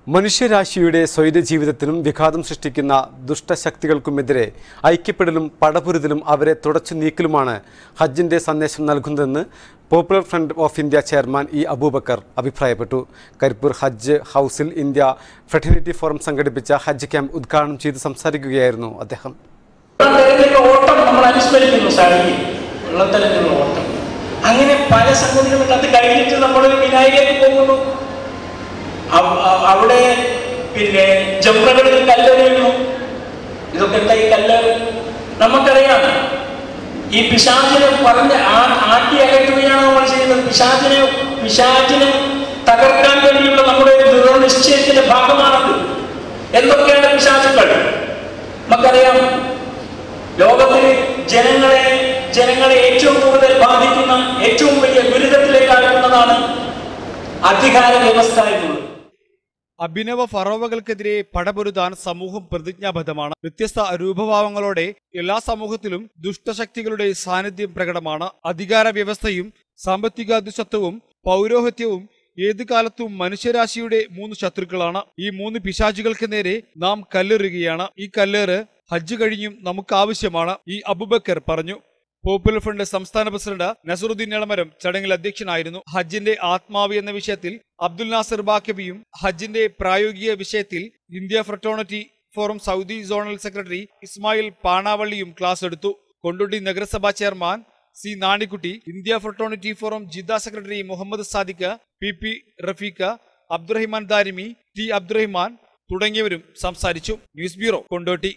മനുഷ്യരാശിയുടെ സ്വൈര ജീവിതത്തിനും വിഘാതം സൃഷ്ടിക്കുന്ന ദുഷ്ടശക്തികൾക്കുമെതിരെ ഐക്യപ്പെടലും പടപുരുതലും അവരെ തുടച്ചു നീക്കലുമാണ് ഹജ്ജിന്റെ സന്ദേശം നൽകുന്നതെന്ന് popular front of India chairman E Abubacker അഭിപ്രായപ്പെട്ടു. കരിപ്പൂർ ഹജ്ജ് ഹൗസിൽ ഇന്ത്യ ഫ്രട്ടേണിറ്റി ഫോറം സംഘടിപ്പിച്ച ഹജ്ജ് ക്യാമ്പ് ഉദ്ഘാടനം ചെയ്ത് സംസാരിക്കുകയായിരുന്നു അദ്ദേഹം. അങ്ങനെ പല സംഗതികളും അത് കഴിഞ്ഞിട്ട് നമ്മൾ വിനായകർക്ക് പോകുന്നു. അവിടെ പിന്നെ ജംറകളിൽ കല്ലെറിയുന്നു. ഇതൊക്കെ എന്താ ഈ കല്ലേറ്? നമുക്കറിയാം, ഈ പിശാചിനെ പറഞ്ഞ് ആട്ടി അകറ്റുകയാണ് നമ്മൾ ചെയ്യുന്നത്. പിശാചിനെ തകർക്കാൻ വേണ്ടിയുള്ള നമ്മുടെ ദൃഢനിശ്ചയത്തിന്റെ ഭാഗമാണത്. എന്തൊക്കെയാണ് പിശാചുക്കൾ? നമുക്കറിയാം, ലോകത്തിലെ ജനങ്ങളെ ഏറ്റവും കൂടുതൽ ബാധിക്കുന്ന, ഏറ്റവും വലിയ ദുരിതത്തിലേക്ക് അടക്കുന്നതാണ് അധികാര വ്യവസ്ഥ എന്നുള്ളത്. അഭിനവ ഫറോവകൾക്കെതിരെ പടപൊരുതാൻ സമൂഹം പ്രതിജ്ഞാബദ്ധമാണ്. വ്യത്യസ്ത രൂപഭാവങ്ങളോടെ എല്ലാ സമൂഹത്തിലും ദുഷ്ടശക്തികളുടെ സാന്നിധ്യം പ്രകടമാണ്. അധികാര വ്യവസ്ഥയും സാമ്പത്തികാധിപത്യവും പൗരോഹിത്യവും ഏതു കാലത്തും മനുഷ്യരാശിയുടെ 3 ശത്രുക്കളാണ്. ഈ 3 പിശാചുകൾക്ക് നേരെ നാം കല്ലെറുകയാണ്. ഈ കല്ലേറ് ഹജ്ജ് കഴിഞ്ഞും നമുക്ക് ആവശ്യമാണ്, ഇ അബൂബക്കർ പറഞ്ഞു. പോപ്പുലർ ഫ്രണ്ട് സംസ്ഥാന പ്രസിഡന്റ് നസറുദ്ദീൻ എളമരം ചടങ്ങിൽ അധ്യക്ഷനായിരുന്നു. ഹജ്ജിന്റെ ആത്മാവ് എന്ന വിഷയത്തിൽ അബ്ദുൽ നാസിർ ബാക്കബിയും ഹജ്ജിന്റെ പ്രായോഗിക വിഷയത്തിൽ India fraternity forum Saudi zonal secretary Ismail പാണാവള്ളിയും ക്ലാസ് എടുത്തു. കൊണ്ടോട്ടി നഗരസഭാ chairman C Nanikutty, India fraternity forum Jeddah secretary Muhammad Sadiq, P Rafeeq, Abdurahiman Darimi, T Abdurahiman തുടങ്ങിയവരും സംസാരിച്ചു. News bureau, Kondotty.